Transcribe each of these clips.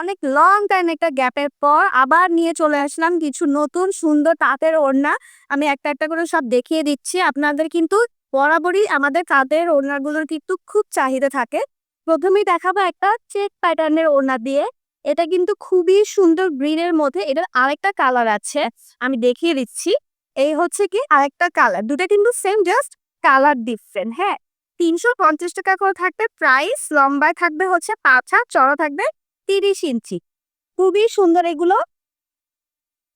অনেক long time একটা গ্যাপের পর আবার নিয়ে চলে আসলাম কিছু নতুন সুন্দর তাঁতের ওড়না। আমি একটা একটা করে সব দেখিয়ে দিচ্ছি। আপনাদের কিন্তু বরাবরই আমাদের তাঁতের ওড়নাগুলোর কিন্তু খুব চাহিদা থাকে। প্রথমেই দেখাবো একটা চেক প্যাটার্নের ওড়না দিয়ে। এটা কিন্তু খুবই সুন্দর গ্রিনের মধ্যে। এটার আরেকটা কালার আছে, আমি দেখিয়ে দিচ্ছি। এই হচ্ছে কি আরেকটা কালার, দুটো কিন্তু সেম, জাস্ট কালার ডিফারেন্ট। হ্যাঁ, ৩৫০ টাকা করে থাকবে প্রাইস। লম্বায় থাকবে হচ্ছে ৫ হাত, চড়া থাকবে ৩০ ইঞ্চি। খুবই সুন্দর এগুলো।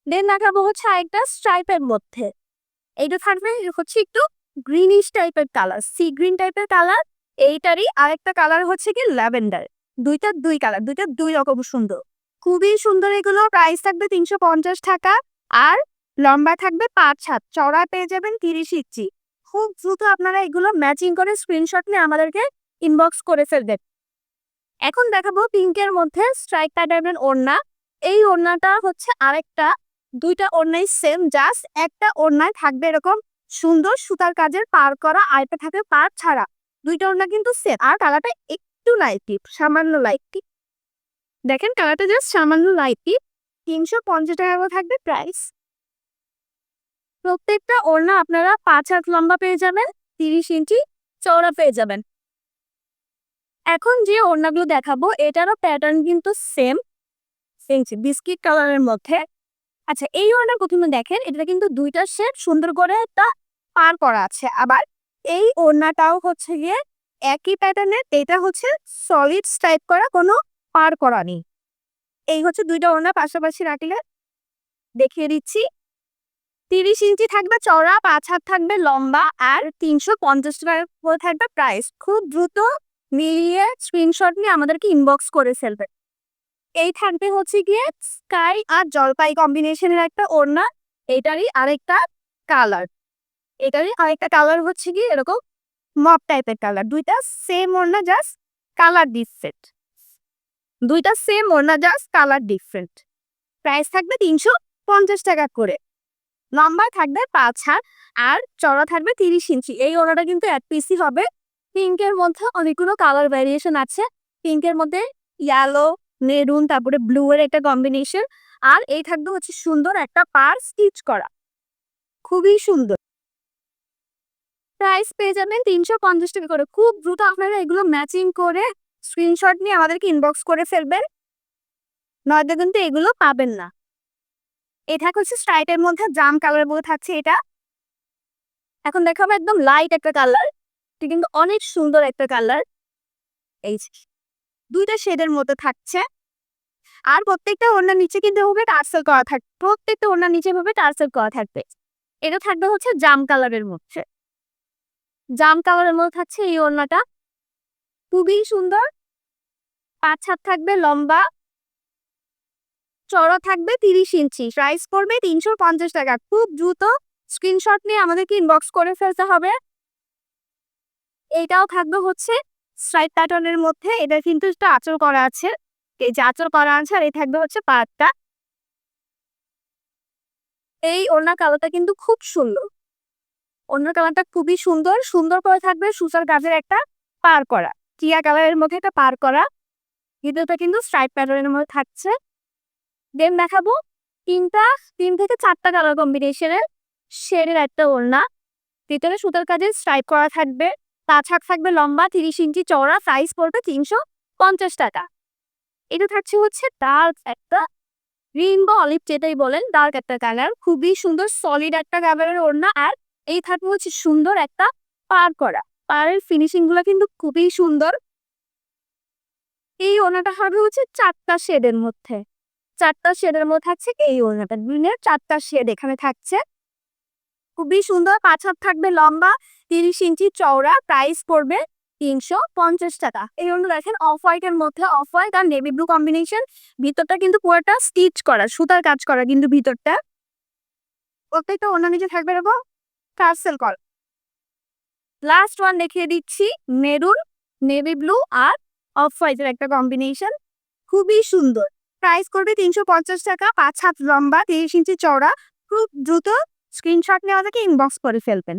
দেন দেখাবো হচ্ছে আরেকটা স্ট্রাইপের মধ্যে। এইটা থাকবে হচ্ছে একটু গ্রিনিশ টাইপের কালার, সি গ্রিন টাইপের কালার। এইটারই আরেকটা কালার হচ্ছে কি ল্যাভেন্ডার। দুইটা দুই কালার, দুইটা দুই রকম সুন্দর, খুবই সুন্দর এগুলো। প্রাইস থাকবে ৩৫০ টাকা। আর লম্বা থাকবে ৫ হাত, চড়া পেয়ে যাবেন ৩০ ইঞ্চি। খুব দ্রুত আপনারা এগুলো ম্যাচিং করে স্ক্রিনশট নিয়ে আমাদেরকে ইনবক্স করে ফেলবেন। এখন দেখাবো পিঙ্কের মধ্যে স্ট্রাইক প্যাটার্নের ওড়না। এই ওড়নাটা হচ্ছে আরেকটা, দুইটা ওড়নাই সেম, জাস্ট একটা ওড়নায় থাকবে এরকম সুন্দর সুতার কাজের পার করা, আরেকটা থাকবে পার ছাড়া। দুইটা ওড়না কিন্তু সেম, আর কালারটা একটু লাইট, সামান্য লাইট। দেখেন কালারটা জাস্ট সামান্য লাইট। ৩৫০ টাকা করে থাকবে প্রাইস। প্রত্যেকটা ওড়না আপনারা ৫ হাত লম্বা পেয়ে যাবেন, ৩০ ইঞ্চি চওড়া পেয়ে যাবেন। এখন যে ওড়নাগুলো দেখাবো এটারও প্যাটার্ন কিন্তু সেম, বিস্কিট কালারের মধ্যে। আচ্ছা, এই ওড়না প্রথমে দেখেন, এটা কিন্তু দুইটা শেড সুন্দর করে একটা পার করা আছে। আবার এই ওড়নাটাও হচ্ছে গিয়ে একই প্যাটার্নের, এটা হচ্ছে সলিড স্ট্রাইপ করা, কোনো পার করা নেই। এই হচ্ছে দুইটা ওড়না পাশাপাশি রাখলে দেখিয়ে দিচ্ছি। ৩০ ইঞ্চি থাকবে চওড়া, ৫ হাত থাকবে লম্বা, আর ৩৫০ টাকা করে থাকবে প্রাইস। খুব দ্রুত মিলিয়ে স্ক্রিনশট নিয়ে আমাদেরকে ইনবক্স করে ফেলবে। এই থাকবে হচ্ছে গিয়ে স্কাই আর জলপাই কম্বিনেশনের একটা ওড়না। এটারই আরেকটা কালার, হচ্ছে কি এরকম মপ টাইপের কালার। দুইটা সেম ওড়না, জাস্ট কালার ডিফারেন্ট। প্রাইস থাকবে ৩৫০ টাকা করে। লম্বা থাকবে ৫ হাত আর চড়া থাকবে ৩০ ইঞ্চি। এই ওড়নাটা কিন্তু এক পিসই হবে। পিঙ্কের মধ্যে অনেকগুলো কালার ভ্যারিয়েশন আছে। পিঙ্কের মধ্যে ইয়েলো, মেরুন, তারপরে ব্লু এর একটা কম্বিনেশন। আর এই থাকবে হচ্ছে সুন্দর একটা পার স্টিচ করা, খুবই সুন্দর। প্রাইস পেয়ে যাবেন ৩৫০ টাকা করে। খুব দ্রুত আপনারা এগুলো ম্যাচিং করে স্ক্রিনশট নিয়ে আমাদেরকে ইনবক্স করে ফেলবেন, নয়তো কিন্তু এগুলো পাবেন না। এটা হচ্ছে স্ট্রাইপের মধ্যে জাম কালারের মধ্যে থাকছে এটা। এখন দেখাবো একদম লাইট একটা কালার, এটা কিন্তু অনেক সুন্দর একটা কালার। এই যে দুইটা শেডের মধ্যে থাকছে। আর প্রত্যেকটা ওড়নার নিচে কিন্তু হবে টার্সেল করা থাকবে, প্রত্যেকটা ওড়নার নিচে হবে টার্সেল করা থাকবে। এটা থাকবে হচ্ছে জাম কালারের মধ্যে, থাকছে এই ওড়নাটা, খুবই সুন্দর। ৫ হাত থাকবে লম্বা, চড়া থাকবে ৩০ ইঞ্চি। প্রাইস পড়বে ৩৫০ টাকা। খুব দ্রুত স্ক্রিনশট নিয়ে আমাদেরকে ইনবক্স করে ফেলতে হবে। এইটাও থাকবে হচ্ছে স্ট্রাইপ প্যাটার্নের মধ্যে। এটা কিন্তু একটা আঁচল করা আছে, এই যে আঁচল করা আছে, আর এই থাকবে হচ্ছে পাড়টা। এই ওড়না কালারটা কিন্তু খুব সুন্দর, ওড়না কালারটা খুবই সুন্দর। সুন্দর করে থাকবে সুতার কাজের একটা পার করা, টিয়া কালারের মধ্যে একটা পার করা। ভিতরটা কিন্তু স্ট্রাইপ প্যাটার্নের মধ্যে থাকছে। দেন দেখাবো ৩ থেকে ৪টা কালার কম্বিনেশনের শেডের একটা ওড়না। ভিতরে সুতার কাজে স্ট্রাইপ করা থাকবে, ৫ হাত থাকবে লম্বা, ৩০ ইঞ্চি চওড়া। প্রাইস পড়বে ৩৫০ টাকা। এটা থাকছে হচ্ছে ডার্ক একটা গ্রিন বা অলিভ, যেটাই বলেন, ডার্ক একটা কালার, খুবই সুন্দর সলিড একটা কালারের ওড়না। আর এই থাকবে হচ্ছে সুন্দর একটা পার করা, পাড়ের ফিনিশিং গুলো কিন্তু খুবই সুন্দর। এই ওড়নাটা হবে হচ্ছে ৪টা শেডের মধ্যে, থাকছে এই ওড়নাটা। গ্রিনের ৪টা শেড এখানে থাকছে, খুবই সুন্দর। ৫ হাত থাকবে লম্বা, ৩০ ইঞ্চি চওড়া। প্রাইস পড়বে ৩৫০ টাকা। এই ওড়না দেখেন অফ হোয়াইটের মধ্যে, অফ হোয়াইট আর নেভি ব্লু কম্বিনেশন। ভিতরটা কিন্তু পুরোটা স্টিচ করা, সুতার কাজ করা কিন্তু ভিতরটা। প্রত্যেকটা ওড়না নিচে থাকবে এরকম টার্সেল করা। লাস্ট ওয়ান দেখিয়ে দিচ্ছি, মেরুন, নেভি ব্লু আর অফ হোয়াইটের একটা কম্বিনেশন, খুবই সুন্দর। প্রাইস করবে ৩৫০ টাকা। ৫ হাত লম্বা, ৩০ ইঞ্চি চওড়া। খুব দ্রুত স্ক্রিনশট নেওয়া থেকে ইনবক্স করে ফেলবেন।